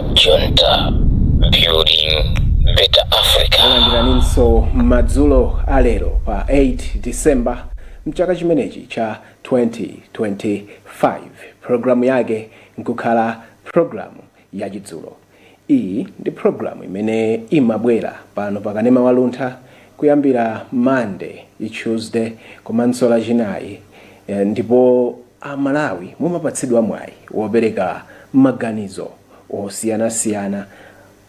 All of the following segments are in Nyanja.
Luntha, building better Africa. Olandiraninso madzulo alero pa 8 December mchaka chimenechi cha 2025. Programu yake nkukhala programu ya Chidzulo. Iyi ndi programu imene imabwera pano pakanema wa Luntha kuyambira Monday, Tuesday, komanso lachinayi, ndipo Amalawi mumapatsidwa mwayi wopereka maganizo osiyanasiyana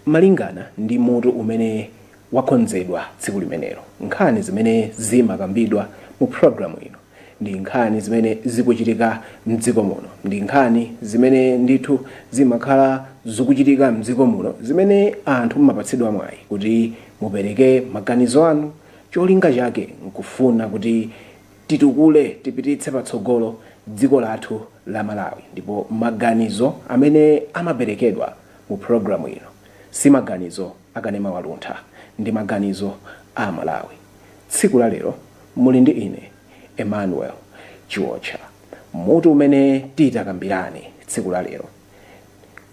malingana ndi mutu umene wakonzedwa tsiku limenelo. Nkhani zimene zimakambidwa mu programu ino ndi nkhani zimene zikuchitika mdziko muno, ndi nkhani zimene ndithu zimakhala zikuchitika mdziko muno, zimene anthu mumapatsidwa mwayi kuti mupereke maganizo anu. Cholinga chake nkufuna kuti titukule tipititse patsogolo dziko lathu la Malawi, ndipo maganizo amene amaperekedwa mu programu ino si maganizo akanema wa Luntha, ndi maganizo a Malawi. Tsiku la lero muli ndi ine Emmanuel Chiwocha. Mutu umene titakambirane tsiku la lero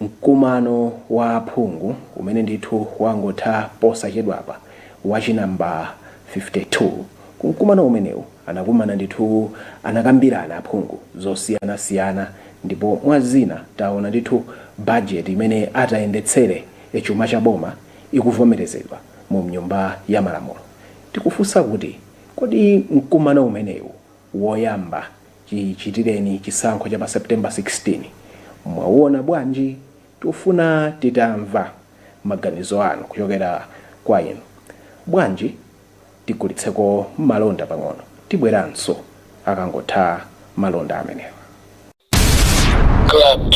mkumano wa aphungu umene ndithu wangotha posachedwapa wachinamba 52. Kumkumano umenewu anakumana ndithu anakambirana aphungu zosiyanasiyana, ndipo mwazina taona ndithu budget imene atayendetsere chuma cha boma ikuvomerezedwa mu nyumba ya malamulo. Tikufunsa kuti kodi mkumano umenewu woyamba chichitireni chisankho cha pa September 16 mwauona bwanji? Tufuna titamva maganizo anu kuchokera kwa inu. Bwanji tikulitseko malonda pang'ono, tibweranso akangotha malonda amenewa.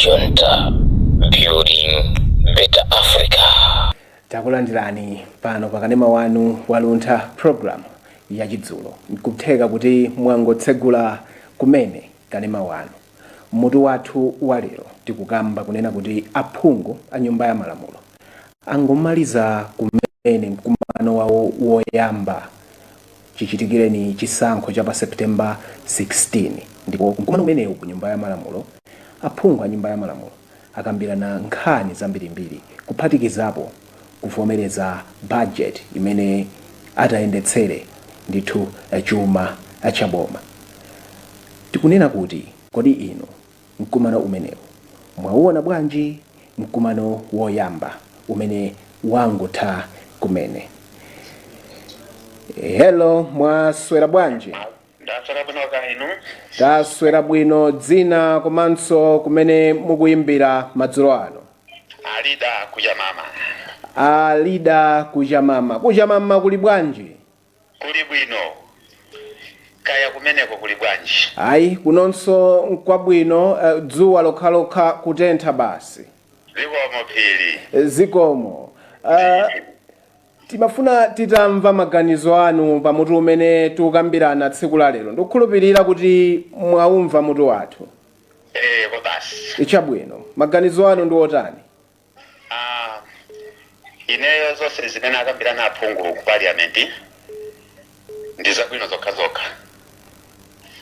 Luntha, building better Africa. Takulandirani pano pakanema wanu wa Luntha program ya Chidzulo. Nkutheka kuti mwangotsegula kumene kanema wanu. Mutu wathu walero tikukamba kunena kuti aphungu a nyumba ya malamulo angomaliza kumene mkumano wawo woyamba chichitikireni chisankho cha pa September 16, ndipo mkumano umenewu ku nyumba ya malamulo aphungu a nyumba ya malamulo akambirana nkhani zambirimbiri kuphatikizapo kuvomereza budget imene atayendetsere ndithu chuma cha boma. Tikunena kuti kodi inu mkumano umenewu mwauona bwanji? Mkumano woyamba umene wangotha kumene. Hello, mwaswera bwanji? Ndaswera bwino kainu. Taswera bwino. Dzina komanso kumene mukuyimbira madzulo ano? Alida kuja mama. Alida kuja mama. Kuja mama kuli bwanji? Kuli bwino. Kaya kumeneko kuli bwanji? Ayi, kunonso nkwabwino. Dzuwa lokhalokha kutentha basi. Zikomo phiri. Zikomo. Timafuna titamva maganizo anu pa mutu umene tukambirana tsiku la lero. Ndikukhulupirira kuti mwaumva mutu wathu. Ko basi. Ichabwino. Maganizo anu ndi otani? Ineyo zonse zimene akambirana aphungu ku parliament ndizabwino zokha.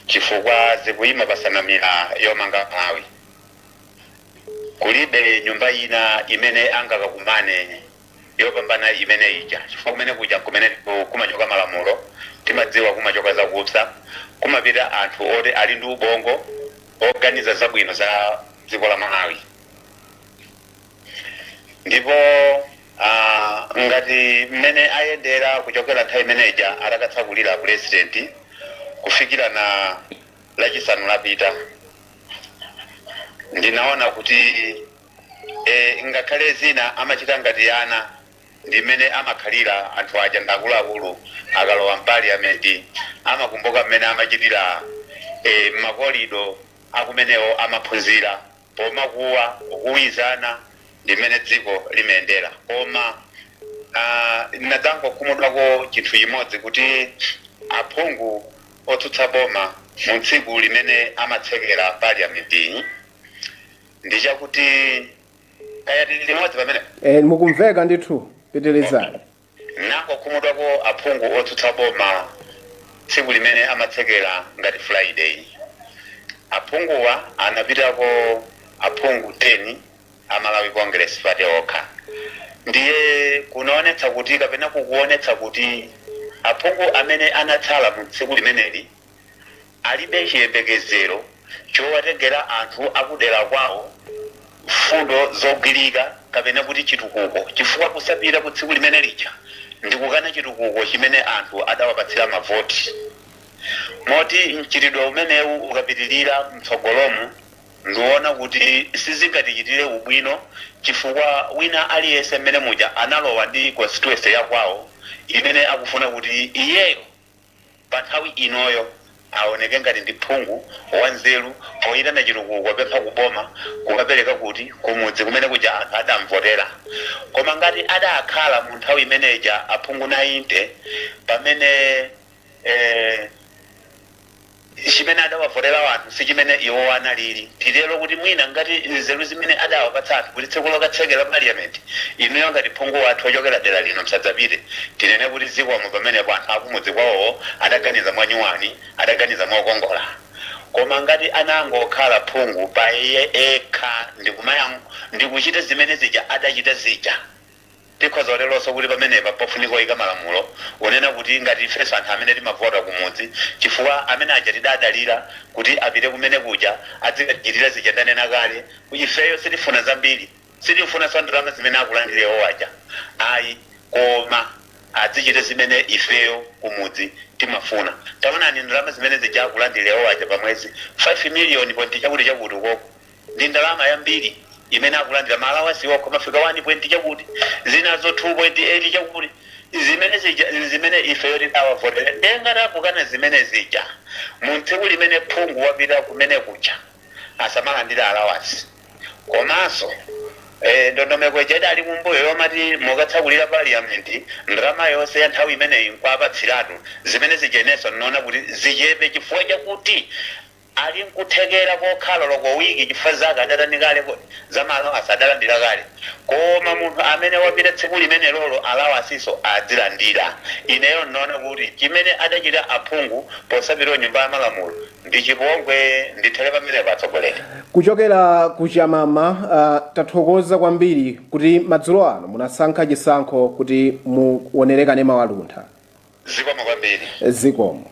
Chifukwa zikuyima pasanamira yomanga Malawi. Kulibe nyumba ina imene angakakumane yopambana imene ija. Chifukwa kumene kuja kumene kumachoka malamulo timadziwa kumachoka zakupsa, kumapita anthu oti ali ndi ubongo oganiza zabwino za dziko la Malawi. Ndipo ngati mmene ayendera kuchokera nthawi imeneja atakatsakulira president kufikira na lachisanu lapita, ndinaona kuti ngakhale zina amachita ngati ana ndimene amakhalira anthu aja ndakuluakulu akalowa mpaliamenti, amakumbuka mmene amachitira makolido akumenewo amaphunzira pomakuwa kuwizana ndimene dziko limendera. Koma ndadzangokhumudwako chinthu chimodzi kuti aphungu otsutsa boma mu tsiku limene amatsekera parliament ndichakuti kaya tili limodzi pamene mukumveka ndithu pitirizani. Nangokhumudwako aphungu otsutsa boma tsiku limene amatsekera ngati Friday. Aphunguwa anapitako aphungu 10 Malawi Congress Party okha. Ndiye kunaonetsa kuti kapena kukuonetsa kuti aphungu amene anatsala mu tsiku limeneli alibe chiyembekezero chowatengera anthu akudera kwawo fundo zogwirika kapena kuti chitukuko chifukwa kusapita ku tsiku limene lija ndikukana chitukuko chimene anthu adawapatsira mavoti. Moti mchitidwe umenewu ukapitirira mtsogolomu ndiona kuti sizingatichitire ubwino chifukwa wina aliyense mmene muja analowa ndi constituency ya kwawo imene akufuna kuti iyeyo pa nthawi inoyo aoneke ngati ndi phungu wanzeru poyitana chitukuko pempha kuboma kukapereka kuti kumudzi kumene kuja anthu adamvotera. Koma ngati adakhala mu nthawi imeneja aphungu 90 pamene chimene adawavotera wanthu si chimene iwo analili tilero kuti mwina ngati nzeru zimene adawapatsa anthu kuti tsiku lokatsekera parliament inuyo ngati phungu wathu ochokera dera lino msadzapite tinene kuti zikomo pamenepo anthu akumudzi kwawo adaganiza mwanyuwani adaganiza mokongola. Koma ngati anangokhala phungu pa iye ekha ndikuchita zimene zija adachita zija tikhoza leronso kuti pamenepa pofunika kuyika malamulo unena kuti ngati ifenso anthu amene timavota kumudzi chifukwa amene aja tidadalira kuti apite kumene kuja adzikachitira zija ndanena kale ifeyo sitifuna zambiri sitifuna ndalama zimene akulandirewo aja ayi koma adzichite zimene ifeyo kumudzi timafuna. Taonani ndalama zimene zija akulandirewo aja pamwezi 5 million point chakuti ukoko ndi ndalama yambiri imene akulandira malawasi wako mafika 1 chakuti zinazo 2.8 chakuti zimene ifeyo tidawavotera ndenganapo kana zimene zija mu tsiku limene phungu wapita kumene kuja asamalandira alawasi. Komanso ndondomeko ija ali kumbuyo yomati mukatsakulira parliament ndalama yonse ya nthawi imeneyi nkwapatsiratu zimene zijenenso nona kuti zichepe chifukwa chakuti ali nkuthekera kokhala loko wiki chifukwa zake adatanikale kuti zamalawasi adalandira kale. Koma munthu amene wapita tsiku limene lolo alawasiso adzilandira. Ineyo nona kuti chimene adachita aphungu posapita nyumba ya malamulo ndi chipongwe ndithere pamene patsogolera. Kuchokera kuchamama tathokoza kwambiri kuti madzulo ano munasankha chisankho kuti muonerekane mawu a Luntha. Zikomo kwambiri. Zikomo.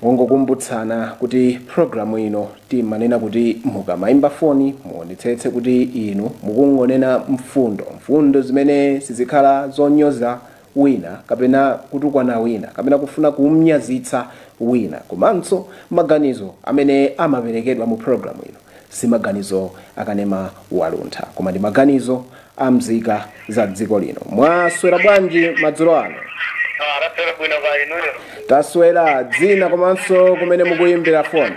Wongokumbutsana kuti programu ino timanena kuti mukamayimba foni muonetsetse kuti inu mukungonena mfundo zimene sizikhala zonyoza wina kapena kutukwana wina kapena kufuna kumnyazitsa wina. Komanso maganizo amene amaperekedwa mu programu ino si maganizo akanema wa Luntha koma ndi maganizo a mzika za dziko lino. Mwaswera bwanji madzulo ano? Taswera dzina komanso kumene mukuyimbira foni.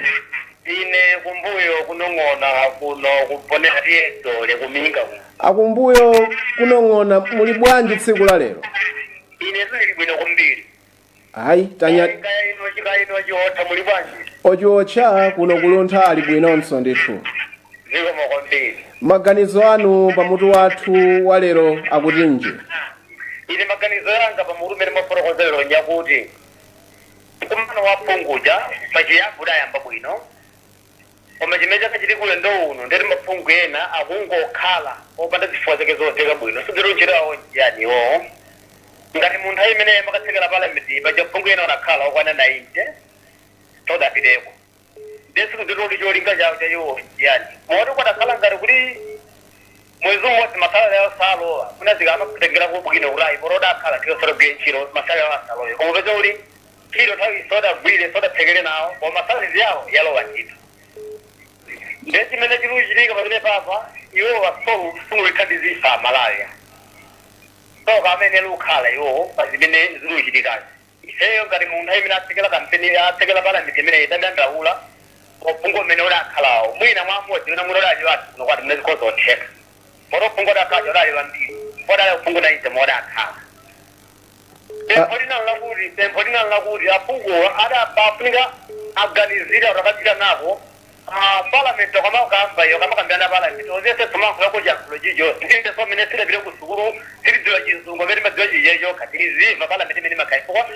Ine kumbuyo kunong'ona kuno kuponera tiyeso lekuminga kuno. Akumbuyo kunong'ona muli bwanji tsiku la lero? Ine zili bwino kumbiri. Ayi tanya chikaino chiotha muli bwanji. Ochiotcha kuno ku Luntha ali bwinonso ndithu. Zikomo kwambiri. Maganizo anu pamutu wathu wa lero akutinji? Ine maganizo yanga pamutu mene maporokozero nyakuti kumano wapunguja machiyabu dayamba bwino koma chimeja kachiti kule ndo uno ndeti mapungu ena akungokhala opanda zifukwa zake zoteka bwino sidirunjirawo yaniwo ngati munthu imene makatsekera palamenti paja pungu ena onakhala okwana 90 todapiteko ndesi kuzitoli cholinga chawo chayiwo yani moti kwadakhala ngati kuti mwezi umodzi masala yawo salowa kunazika amakutengera kubwino kulayi poroda akhala tikosora bwenchiro masala yawo asalowe koma peza uli kilo nthawi soda gwire soda thekere nawo koma masalizi yawo yalowa ntchito ndesi mene chiluchitika pamene papa iwo wasolu funu likhandizifa malaria soka amene lukhala iwo pazimene ziluchitikazi ifeyo ngati munthu imene atsekera kampeni atsekera palamenti imene idadandaula opungu umene udakhalawo mwina mwamodzi wina muno udali wati nokwati mne zikhoza otheka moro opungu udakhaja udali wambiri podali opungu nayize modakhala tempolina lakuti apungu adapafunika aganizira rakatira nako parliament kama kamba yo kama kambana parliament ozese tumangu yakujakulo jijo ndinde so minister bile kusukuru tiridziwa chizungu bere madziwa jijo katizi parliament mene makaifo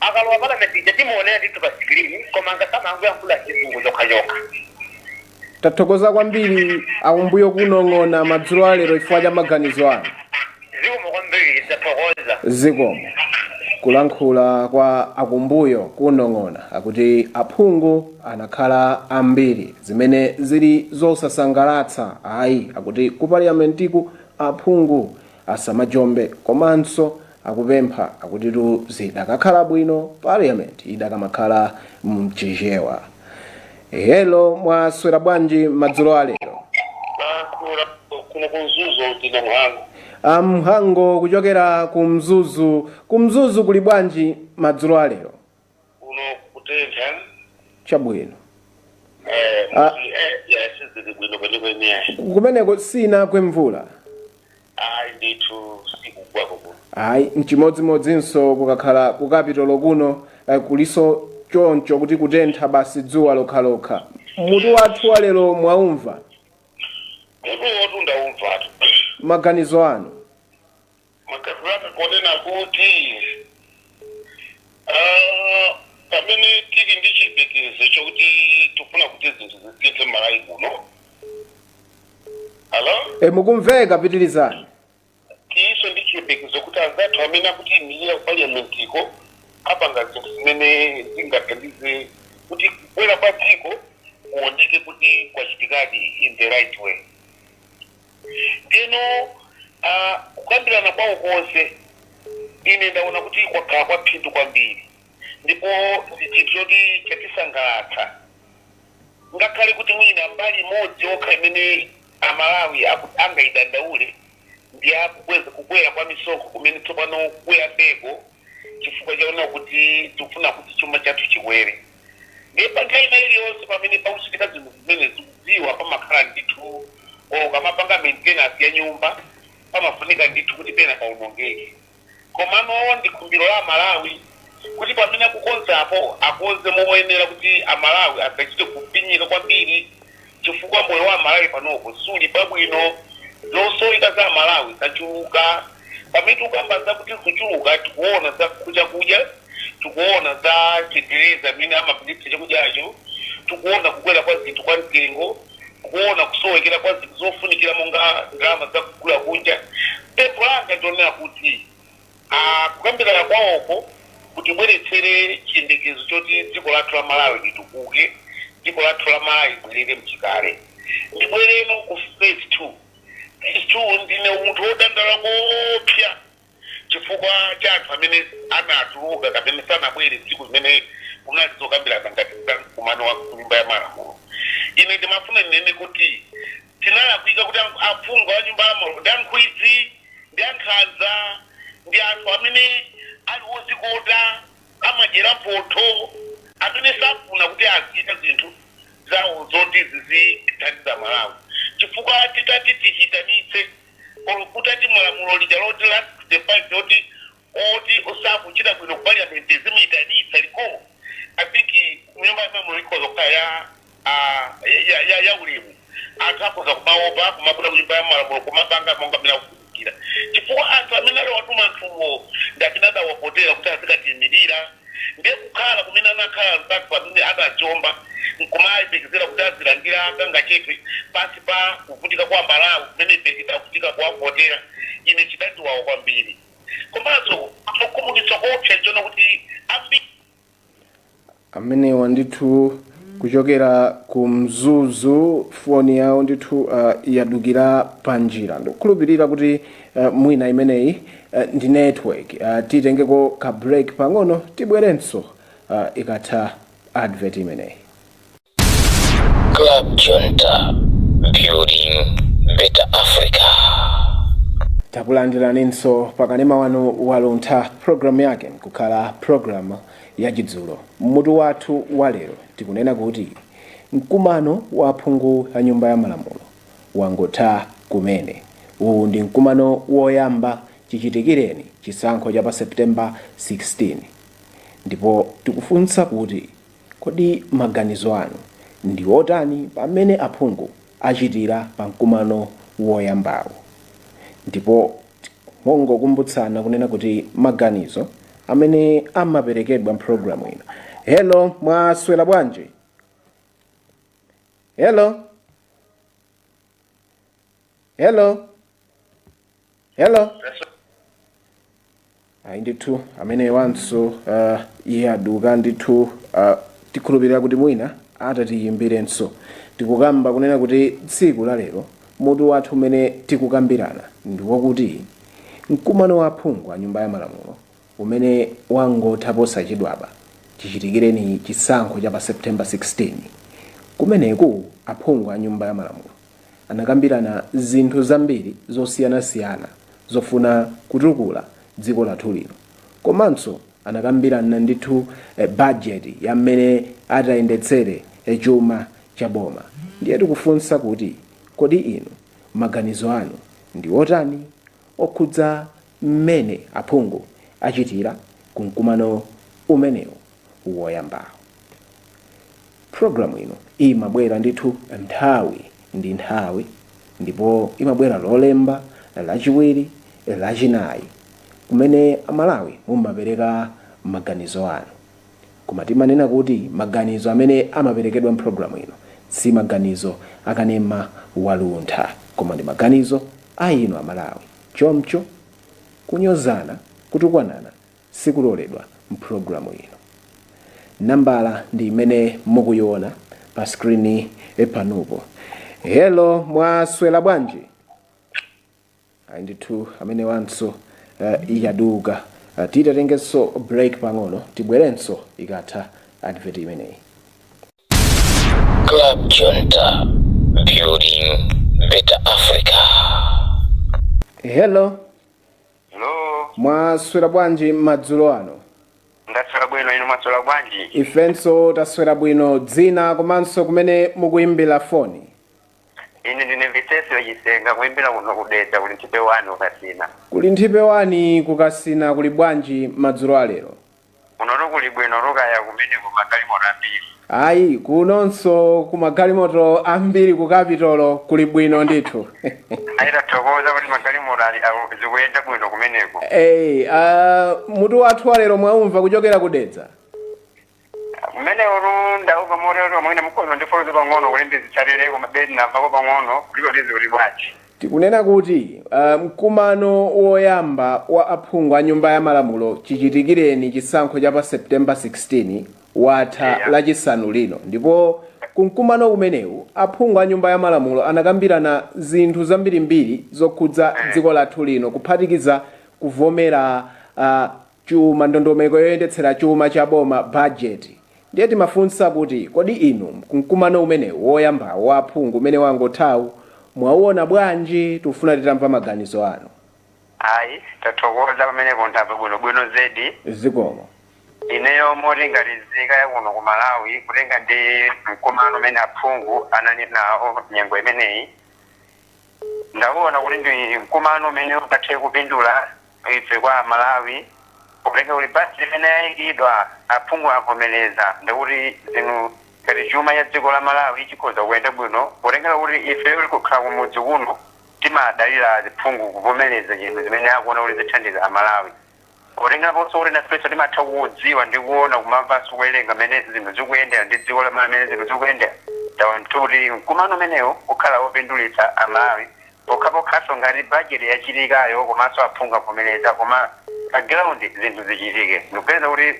akalo parliament jati muone nditu pa screen koma ngasama angu yankula chizungu joka tathokoza kwambiri akumbuyo kunong'ona madzulo alero chifukwa cha maganizo anu. Zikomo kwambiri tathokoza. Zikomo. Kulankhula kwa akumbuyo kunong'ona akuti aphungu anakhala ambiri zimene zili zosasangalatsa ayi akuti ku parliamentiku aphungu asamajombe komanso akupempha akuti zidakakhala bwino parliament idakamakhala mchichewa. Hello, mwaswera bwanji madzulo alero? Kuno kumzuzu ndina mhango. Mhango kuchokera kumzuzu kuli bwanji madzulo alero? Uno kutentha. Chabwino. Sizili bwino kwenye. Kumeneko sina kwemvula. Ndithu sikugwako kuno. Ayi mchimodzimodzinso kukakhala ku kapitolo kuno kuliso choncho kuti kutentha basi dzuwa lokhalokha. Mutu wathu walero mwaumva? Mutu ndaumva. Maganizo anu? Maganizo konena kuti pamene tili ndi chiyembekezo chokuti tufuna kuti zinthu zisinthe m'Malawi muno. Hello? Mukumveka pitirizani. Tiso ndi chiyembekezo kuti anzathu amene akuti imirira ku parliamentiko apanga zinthu zimene zingathandize kuti kubwera kwa dziko kuoneke kuti kwachitikadi in the right way. Teno kukambirana kwawo konse ine ndaona kuti kwakhala kwa phindu kwambiri ndipo chinthu choti chatisangalatsa ngakhale kuti mwina mbali imodzi okha imene amalawi angayidandaule ndi kukwera kwa misonkho kumene tsopano kuyambeko chifukwa chaona kuti tikufuna kuti chuma chathu chikwere. Ndipo pa nthawi ina iliyonse pamene pakuchitika zinthu zimene zikudziwa pamakhala ndithu kamapanga maintenance ya nyumba pamafunika ndithu kuti pena paonongeke. Komano ndi khumbiro la Malawi kuti pamene akukonzapo akonze moyenera kuti amalawi asachite kupinyika kwambiri chifukwa moyo wa Malawi panopo suli pabwino. Zosoita za Malawi zachuluka pamene tikuyamba kuti kuchuluka tikuona za kudya tikuona za chitereza amene amapititsa chakudyacho tikuona kukwera kwa zinthu kwa mtengo kuona kusowekera kwa zinthu zofunikira monga ndalama za kugula kudya. Pempho langa ndionera kuti kukambirana kwawoko kuti bweretsere chiyembekezo choti dziko lathu la Malawi litukuke, dziko lathu la Malawi libwerere mchikale. Libwereno ku phase 2. Phase 2 ndine munthu wodandala kopsa chifukwa cha anthu amene anatuluka kapena sanabwere tsiku zimene kunali zokambirana ngati kumano wa nyumba ya malamulo. Ine ndimafuna ndinene kuti tinalakwika kuti aphungu a nyumba ya malamulo ndi ankhwidzi ndi ankhanza ndi anthu amene ali ozikota amajera mphotho amene safuna kuti azita zinthu zawo zoti zizithandiza Malawi. Chifukwa titati tichitanitse kuti malamulo lija loti la the five loti osakuchita bwino ku parliament zimuyitanitsa liko. I think nyumba ya malamulo ikozoka ya ulemu anthu akoza kumaopa kumabwera ku nyumba ya malamulo kumapanga monga mina kukumbukira chifukwa anthu amene ali watuma anthuwo ndakinada wapotera kuti azikatiyimirira ndiye kukhala kumene anakhala mzathu pamene adajomba nkumayembekezera kuti azilandira akanga chepe pasi pa kuvutika kwa Malawi kumene ipekita kuvutika kwa apotera. Ine chidandiwawo kwambiri komanso akukumukitsa kopsa chona kuti amenewa ndithu kuchokera kumzuzu foni yawo ndithu yadukira panjira. Ndikukhulupirira kuti mwina imeneyi ndi network. Titengeko ka break pang'ono tibwerenso ikatha advert imeneyi. Club Junta, building better Africa. Takulandiraninso pakanema wanu wa Luntha program yake kukhala program ya Chidzulo. Mutu wathu walero tikunena kuti mkumano wa aphungu a nyumba ya malamulo wangotha kumene. Uwu ndi mkumano woyamba chichitikireni chisankho cha pa September 16. Ndipo tikufunsa kuti kodi maganizo anu ndi otani pamene aphungu achitira pa mkumano woyambawo. Ndipo mongokumbutsana kunena kuti maganizo amene amaperekedwa mpulogalamu ino. Hello, mwaswera bwanji? Hello. Hello. Ayi ndithu amene wanso iye aduka ndithu tikhulupirira kuti mwina atatiyimbirenso tikukamba kunena kuti tsiku la lero mutu wathu umene tikukambirana ndi wakuti mkumano wa aphungu a nyumba ya malamulo umene wangotha posachedwapa chichitikireni chisankho cha pa September 16 kumeneku aphungu a nyumba ya malamulo anakambirana zinthu zambiri zosiyanasiyana zofuna kutukula dziko lathu lino komanso anakambirana ndithu budget ya mmene atayendetsere chuma cha boma. Ndiye tikufunsa kuti kodi inu maganizo anu ndi otani okhudza mmene aphungu achitira ku mkumano umenewu woyambawo. Programu ino imabwera ndithu nthawi ndi nthawi ndipo imabwera lolemba lachiwiri lachinayi kumene amalawi mumapereka maganizo anu. Koma timanena kuti maganizo amene amaperekedwa mpulogalamu ino si maganizo akanema wa Luntha koma ndi maganizo a inu amalawi. Chomcho kunyozana kutukwanana sikuloledwa mpulogalamu ino. Nambala ndi imene mukuyiona pa screen panopo. Hello, mwaswera bwanji? Ayi ndithu amene wanso iyaduka titatengenso break pang'ono tibwerenso ikatha advert imeneyi. Club Junta, building better Africa. Hello, Hello. mwaswera bwanji madzulo ano? Ndaswera bwino ino mwaswera bwanji? Ifenso taswera bwino. Dzina komanso kumene mukuyimbira foni? Ine ndine Vitesio Chisenga kuimbira kuno kudedza kuli nthipe 1 ukasina. Kuli nthipe 1 kukasina kuli bwanji madzulo alero? Kunoto kuli bwino lukaya kumene kumagalimoto ambiri. Ayi kunonso kumagalimoto ambiri ku Capitolo kuli bwino ndithu. Aita thokoza kuti magalimoto ali zikuyenda bwino kumeneko. Mutu wathu alero mwaumva kuchokera kudedza? Kumene urunda upa morero mwina mukono ndiforoze pang'ono kuti ndizitsatire mabedi navako pang'ono kuliko ndizi kuli bwanji. Tikunena kuti mkumano woyamba wa aphungu a nyumba ya malamulo chichitikireni chisankho cha pa September 16 watha lachisanu lino ndipo ku mkumano umenewu aphungu a nyumba ya malamulo anakambirana zinthu zambirimbiri zokhudza dziko lathu lino kuphatikiza kuvomera chuma ndondomeko yoyendetsera chuma cha boma budget. Ndiye timafunsa kuti kodi inu ku mkumano umenewu woyambawo wa aphungu umene wangothawu mwauona bwanji? Tufuna titamva maganizo anu. Ayi tathokoza pamene konthape bwino zedi. Zikomo. Ineyo moti ngalizika ya kuno ku Malawi kutenga ndi mkumano umene aphungu anali nawo nyengo imeneyi. Ndakuona kuti ndi mkumano umene ukathe kupindula ife kwa Malawi kutenga kuti basi limene yayikidwa aphungu avomereza ndakuti zinu ngati chuma ya dziko la Malawi chikhoza kuyenda bwino kutenga kuti ife uli kukhala kumudzi kuno timadalira aphungu kuvomereza zinthu zimene akuona kuti zithandiza amalawi. Kutenga ponso kuti nafe timatha kudziwa ndi kuona kumamvanso kuwerenga mmene zinthu zikuyendera ndi dziko la Malawi mmene zinthu zikuyendera. Tawantuti mkumano umenewo ukhala wopindulitsa amalawi pokhapokhaso ngati bajeti yachitikayo komanso aphungu avomereza koma ground zinthu zichitike. Ndikupeza kuti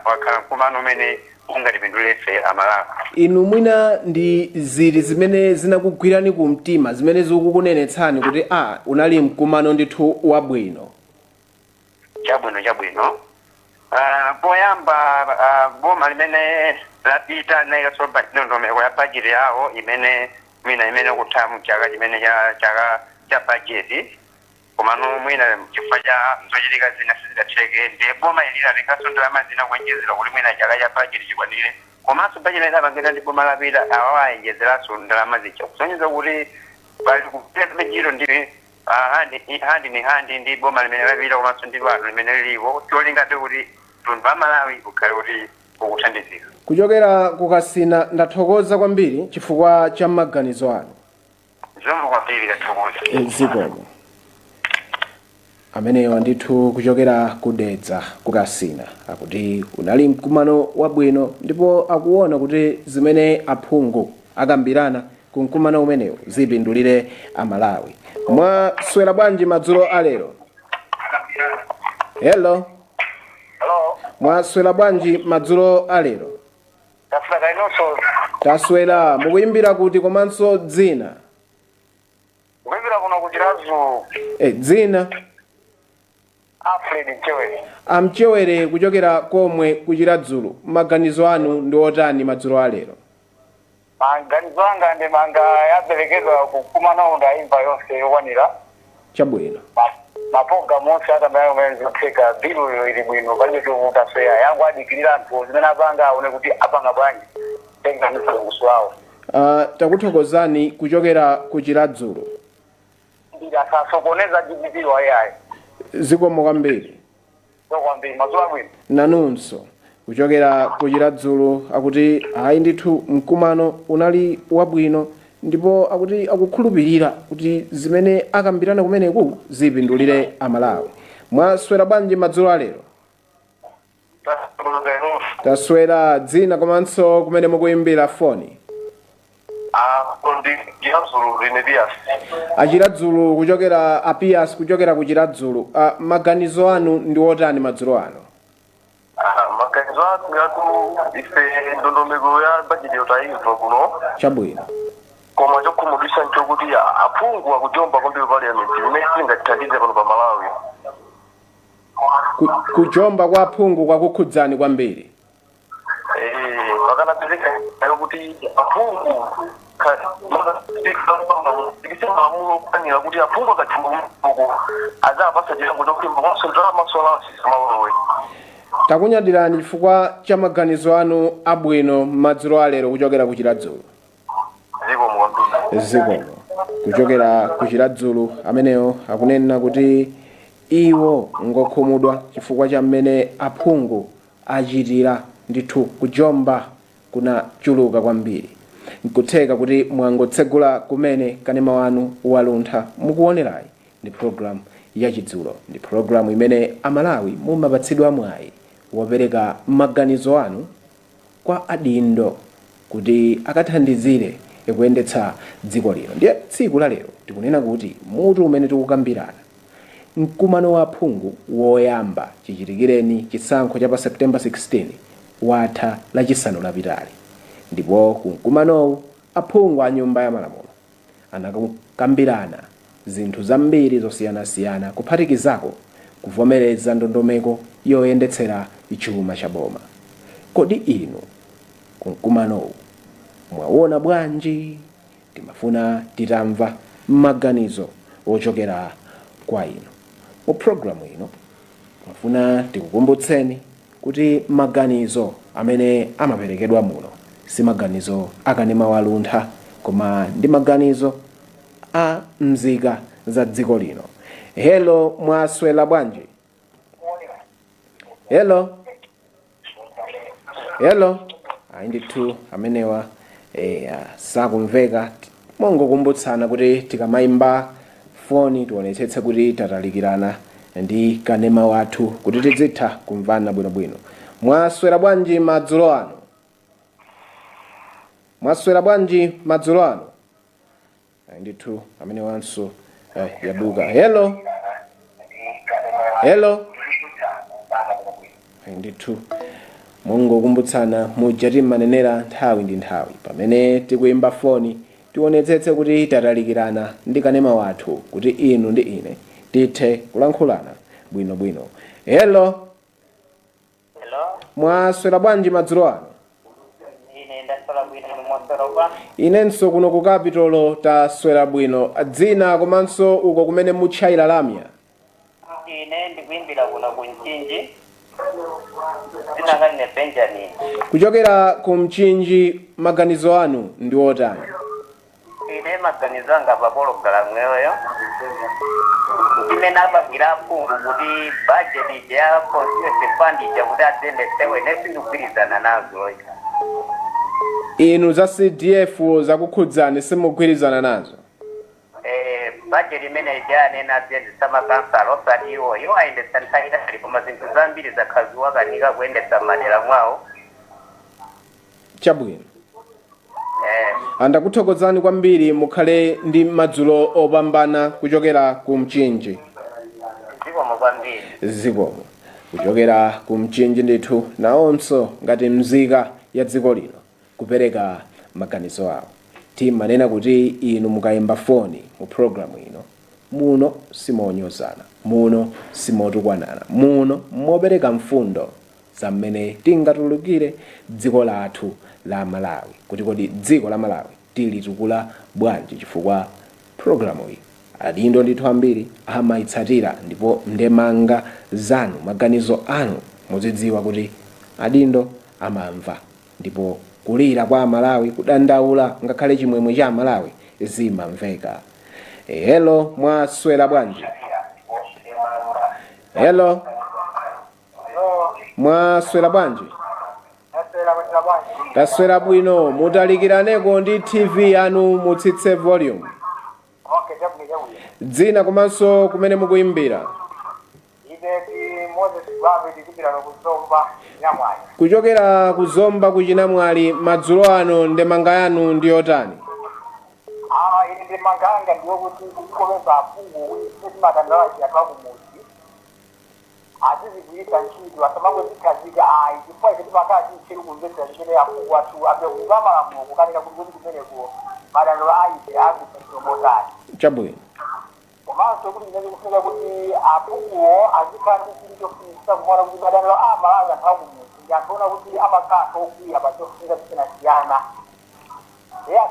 wakhala mkumano umene ungatipindulire ife amalawi. Inu mwina ndi ziti zimene zinakugwirani ku mtima zimene zikukunenetsani kuti unali mkumano ndithu wabwino? Chabwino. Poyamba boma limene lapita naikasoba ndondomeko ya bajeti yawo imene imene kuthamu chaka chimene cha bajeti komano mwina chifukwa cha zochitika zina sizidatheke ndi boma ilira likasondera mazina kuonjezera kuti mwina chaka cha bajeti chikwanire komanso bajeti idapangidwa ndi boma lapita awawayengezeraso ndalama zicha kusonyeza kuti pali kupita mejiro ndi handi ndi boma limene lapita komanso ndi wanu limene lilipo cholinga kuti tundu amalawi ukhale kuti ukuthandizika. Kuchokera kukasina ndathokoza kwambiri chifukwa cha maganizo anu. Zomwe kwambiri ndathokoza. Zikomo. Ameneyo ndithu kuchokera kudedza kukasina akuti unali mkumano wabwino ndipo akuona kuti zimene aphungu akambirana kumkumano umenewu zipindulire amalawi. Mwaswera bwanji madzulo alero? Hello. Hello. Mwaswera bwanji madzulo alero? Tafika inoso. Taswera, mukuimbira kuti komanso dzina? Kuimbira kuna kuchirazu. Dzina? Alfred Mchewere. Amchewere kuchokera komwe kuchiradzulu. Maganizo anu ndi otani madzulo alero? Maganizo anga ndi manga yaperekedwa kumkumano ndaimva yonse yokwanira. Chabwino. Mapoga monse atambayo mwenzi kutheka bilu ili bwino palibe chokutasweya yangu adikirira anthu zimene apanga aone kuti apanga bwanji tenga msalunguso wawo. Takuthokozani kuchokera kuchiradzulu. Ndi asasokoneza GDP wa AI. Zikomo kwambiri. Kwambiri madzulo abwino. Nanunso kuchokera kuchiradzulu akuti ayi ndithu mkumano unali wabwino ndipo akuti akukhulupirira kuti zimene akambirana kumeneku zipindulire amalawi. Mwaswera bwanji madzulo alero? Taswera, dzina komanso kumene mukuimbira foni? Achiradzulu kuchokera Apias kuchokera kuchiradzulu. Maganizo anu ndi otani madzulo ano? Maganizo anu yatu ife ndondomeko ya bajeti yotaimva kuno. Chabwino. Koma chokhumudwitsa nchokuti aphungu akujomba kwambiri parliament imene singatithandize pano pa Malawi. Kujomba kwa aphungu kwakukhudzani kwambiri? Pakanapezeka kuti aphungu ikisemamulo kuti aphungu akathimbamuko azapasa chilango chokuimba konso ndalamasola sisamalowe. Takunyadirani chifukwa cha maganizo anu abwino madzulo alero kuchokera kuchiradzulu. Zikomo kuchokera kuchiradzulu ameneyo akunena kuti iwo ngokhumudwa chifukwa cha mmene aphungu achitira ndithu kujomba kuna chuluka kwambiri. Nkutheka kuti mwangotsegula kumene kanema wanu wa Luntha mukuonerayi ndi program ya Chidzulo. Ndi program imene amalawi mumapatsidwa mwayi wopereka maganizo anu kwa adindo kuti akathandizire kuyendetsa dziko lino. Ndiye tsiku la lero tikunena kuti mutu umene tikukambirana mkumano wa aphungu woyamba chichitikireni chisankho cha pa September 16 watha lachisanu lapitali. Ndipo kumkumanowu aphungu a nyumba ya malamulo anakambirana zinthu zambiri zosiyanasiyana kuphatikizako kuvomereza ndondomeko yoyendetsera chuma cha boma. Kodi inu kumkumanowu mwaona bwanji? Timafuna titamva maganizo ochokera kwa inu. Mu programu ino mafuna tikukumbutseni kuti maganizo amene amaperekedwa muno si maganizo akanema wa Luntha koma ndi maganizo a mzika za dziko lino. Hello, mwaswera bwanji? Hello. Ayi ndithu amenewa sakumveka. Mongokumbutsana kuti tikamayimba foni tionetsetse kuti tatalikirana ndi kanema wathu kuti tidzitha kumvana bwinobwino. Mwaswera bwanji madzulo ano? Mwaswera bwanji madzulo ano? Ayi ndithu amenewanso yaduka. Hello. Ayi ndithu mongokumbutsana mujati manenera nthawi ndi nthawi pamene tikuyimba foni tionetsetse kuti tatalikirana ndi kanema wathu kuti inu ndi ine tithe kulankhulana bwinobwino. Hello. Mwaswera bwanji madzulo ano? Inenso kuno ku Kapitolo taswera bwino. Dzina komanso uko kumene mutchayira lamya? Ine ndikuimbira kuno ku Mchinji. Dzina ngani ne Benjamin. Kuchokera ku Mchinji, maganizo anu ndi otani? Ine maganizo anga papologala mweyo. Imene abagira aphungu kuti budget ya constituency fund kuti atsendesewe nesindikugwirizana nazo. Inu za CDF zakukhudzani simugwirizana nazo? Budget imene ijane natsendesa makansala osati iwo ayendesa nthawi koma zinthu zambiri zakhaziwa kanika kuyendesa madera mwawo. Chabwino. Andakuthokozani kwambiri, mukhale ndi madzulo opambana kuchokera ku Mchinji. Zikomo kuchokera ku Mchinji ndithu nawonso ngati mzika ya dziko lino kupereka maganizo awo. Timanena kuti inu mukayimba foni mu programu ino, muno simonyozana, muno simotukwanana, muno mopereka mfundo za mmene tingatulukire dziko lathu la Malawi, kuti kodi dziko la Malawi tilitukula bwanji, chifukwa programu iyi adindo ndithu ambiri amayitsatira, ndipo ndemanga zanu, maganizo anu muzidziwa kuti adindo amamva, ndipo kulira kwa Malawi, kudandaula ngakhale chimwemwe cha Malawi zimamveka. Hello, mwaswera bwanji? Hello, mwaswera bwanji? Taswera bwino, mutalikiraneko ndi TV yanu, mutsitse volume. Dzina komanso kumene mukuimbira? Kuchokera ku Zomba ku Chinamwali. Madzulo ano ndemanga yanu ndi yotani? Ine ndemanga yanga ndiyo kuti kukomeza aphungu kuti matandawazi akakumuzi azizigwirisa ntchito asamango zikhazika ayi chifukwa kuti makati chiri kumvetsera chimene aphungu athu apekuza malamulo kukanena kuti kumeneko madandaulo ayi akutomotani. Chabwino. Komanso kuti ndinenge kufunga kuti aphunguwo azikhala ndi chinthu chofunisa kuona kuti madandaulo Malawi anthu akumuzi ndianthuona kuti amakhala okwiya pa chofunga chisiyanasiyana.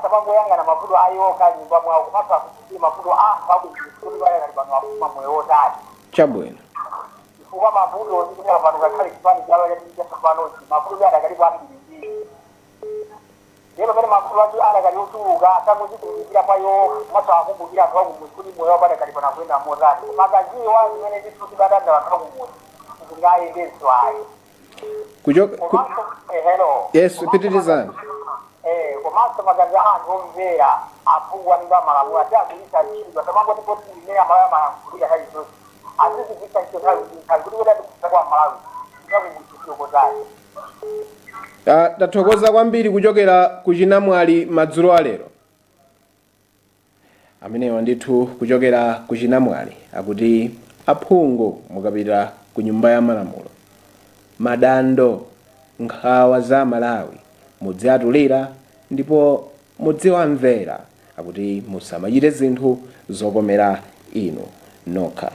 Sababu yanga na mafudo ayoka nyumba mwawo kupata kuti mafudo akumuzi bale kali bano afuma moyo wotali. Chabwino. Chifukwa mafudo ndi kuti pano ngakhale chipani chawo ya tsopano mafudo adakali kwambiri. Lero pamene mafudo ati adakali otuluka atangozitumikira payo masa akumbukira anthu akumuzi kuti moyo wawo adakali pano kwenda motali. Magaziwa zimene zituti badanda akumuzi kungayendeso ayi. Hello. Yes, pitirizani. Komanso magazi anthu omvera aphungu animba malamulo ati akuyisa ntchito asamango ndipo imene amalawi amayankhulira kali zonse azizigwisa ntchito nthawi kuti weda ndikusa kwa Malawi ngakumutiyokozali. Tathokoza kwambiri kuchokera ku Chinamwali madzulo alero. Amenewa ndithu kuchokera ku Chinamwali akuti aphungu mukapita ku nyumba ya malamulo, madando nkhawa za Malawi mudziatulira ndipo mudziwamvera, akuti musamachite zinthu zokomera inu nokha.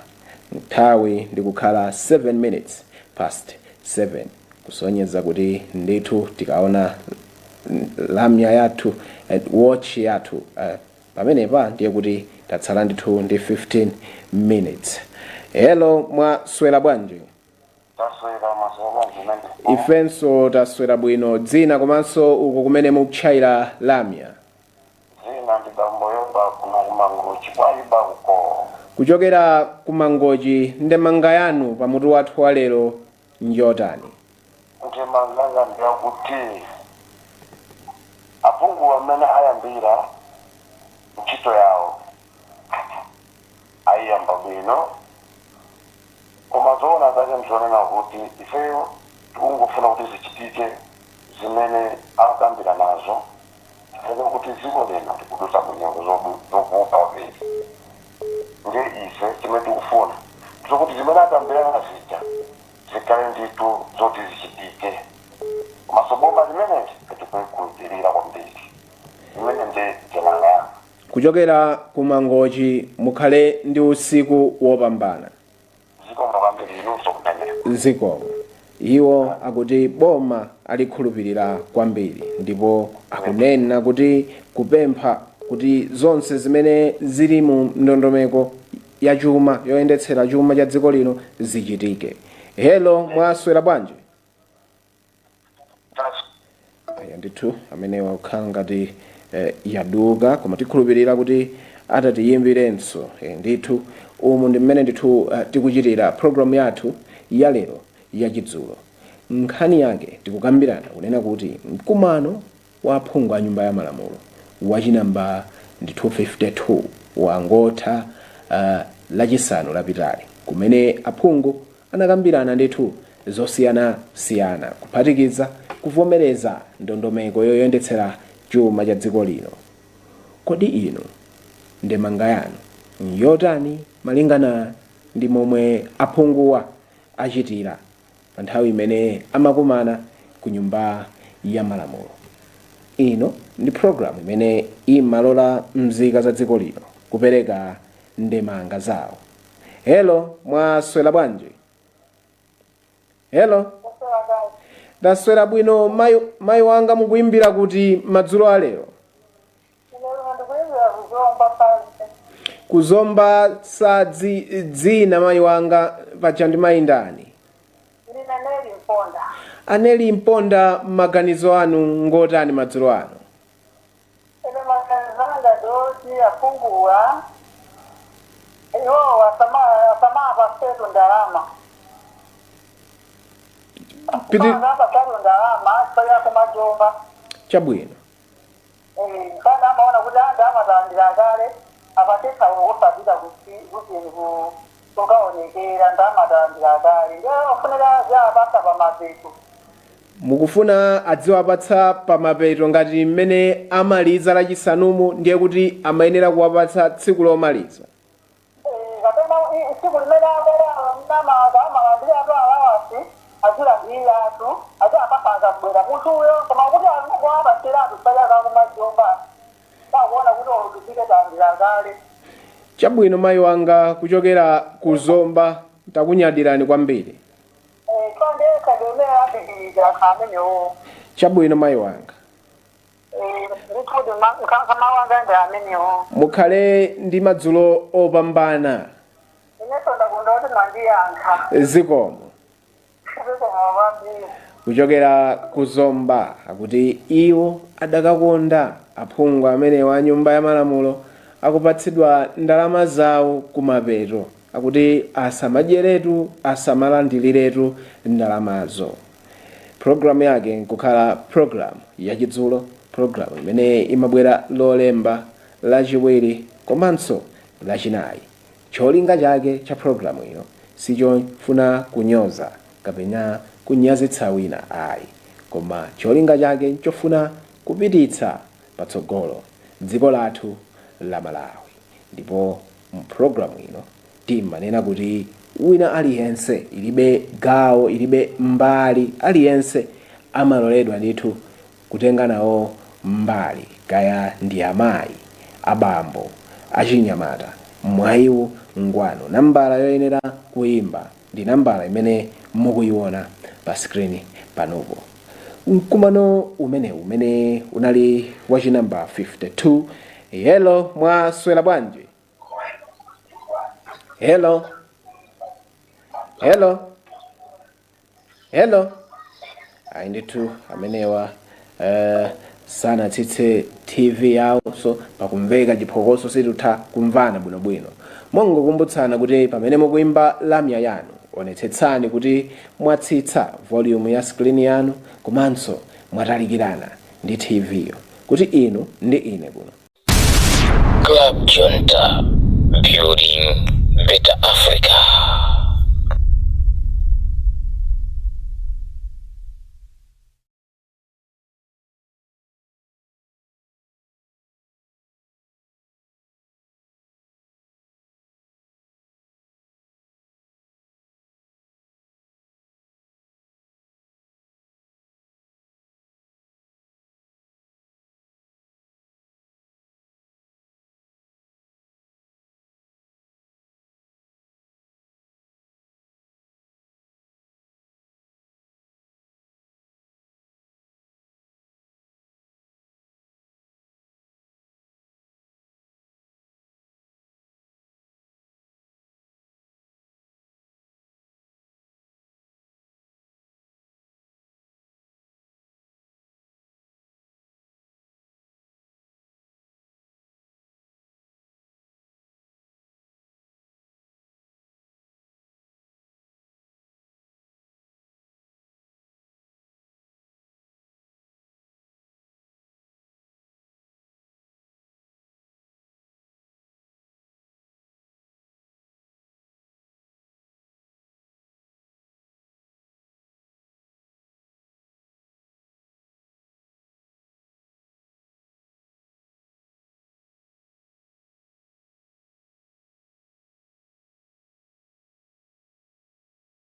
Nthawi ndikukhala 7 minutes past 7 kusonyeza kuti ndithu tikaona lamya yathu watch yathu pamenepa ndiye kuti tatsala ndithu ndi 15 minutes. Hello, mwaswera bwanji? Ifenso taswera bwino. Dzina komanso uko kumene mukutchayira lamya? Dzina ndi Bamboyoba kuna kumangochi kwaiba uko. Kuchokera kumangochi, ndemanga yanu pamutu wathu wa lero njotani? Ndemanga ndiyakuti aphungu amene ayambira ntchito yawo ayiyamba bwino, koma zoona zake mzonena kuti ifeyo tikungofuna kuti zichitike zimene akambira nazo, tikaze kuti dziko lino tikudusa kunyengo zokupa wapiri. Ndiye ife chimene tikufuna zokuti zimene akambira nazija zikhale ndithu zoti zichitike. Masoboma zimenezi tikuikhulupirira kwambiri. Imene ndi ndemanga yanga. Kuchokera kumangochi mukhale ndi usiku wopambana. Zikomo. Iwo akuti boma alikhulupirira kwambiri, ndipo akunena kuti kupempha kuti zonse zimene zili mu ndondomeko ya chuma yoyendetsera chuma cha dziko lino zichitike. Hello, mwaswera bwanji? Aya ndithu amenewa kukhala ngati yaduka, koma tikhulupirira kuti atatiyimbirenso. Ndithu umu ndi mmene ndithu tikuchitira programu yathu ya lero ya Chidzulo. Nkhani yake tikukambirana kunena kuti mkumano wa aphungu a nyumba ya malamulo wachinamba ndi 252 wangotha lachisanu lapitali, kumene aphungu anakambirana ndithu zosiyana-siyana kuphatikiza kuvomereza ndondomeko yoyendetsera chuma cha dziko lino. Kodi inu ndemanga yanu yotani malingana ndi momwe aphunguwa achitira pa nthawi imene amakumana ku nyumba ya malamulo? Ino ndi programu imene imalola mzika za dziko lino kupereka ndemanga zawo. Hello, mwaswera bwanji? Hello. Ndaswera bwino. Mayi wanga mukuimbira kuti madzulo alero? Kuzomba sadzi dzina mayi wanga paja ndi mayi ndani? Aneli Mponda, maganizo anu ngotani madzulo ano? Chabwino. Mukufuna adziwapatsa pamapeto ngati mmene amaliza lachisanumu, ndiye kuti amayenera kuwapatsa tsiku lomaliza? Chabwino mayi wanga, kuchokera kuzomba takunyadirani kwambiri. Chabwino mayi wanga. Mukhale ndi madzulo opambana. Zikomo. Kuchokera kuzomba akuti iwo adakakonda aphungu amene wa nyumba ya malamulo akupatsidwa ndalama zawo kumapeto, akuti asamadyeretu asamalandiriretu ndalamazo. Programu yake nkukhala programu ya Chidzulo, programu imene imabwera lolemba, lachiwiri komanso lachinayi. Cholinga chake cha programu ino sichofuna kunyoza kapena kunyazitsa wina ayi, koma cholinga chake nchofuna kupititsa patsogolo dziko lathu la Malawi. Ndipo mu programu ino timanena kuti wina aliyense, ilibe gawo, ilibe mbali, aliyense amaloledwa ndithu kutenga nawo mbali, kaya ndi amayi, abambo, achinyamata, mwayiwu ngwano. Nambala yoyenera kuimba ndi nambala imene mukuiona pa screen panopo. Mkumano umene unali wachinamba 52. Hello, mwaswera bwanji? Hello. Ndithu amenewa sanatsitse TV yawo, so pakumveka chiphokoso situtha kumvana bwinobwino. Mongokumbutsana kuti pamene mukuimba lamya yanu, onetsetsani kuti mwatsitsa volume ya screen yanu komanso mwatalikirana ndi TV yo, kuti inu ndi ine kuno. Club Luntha, building better Africa.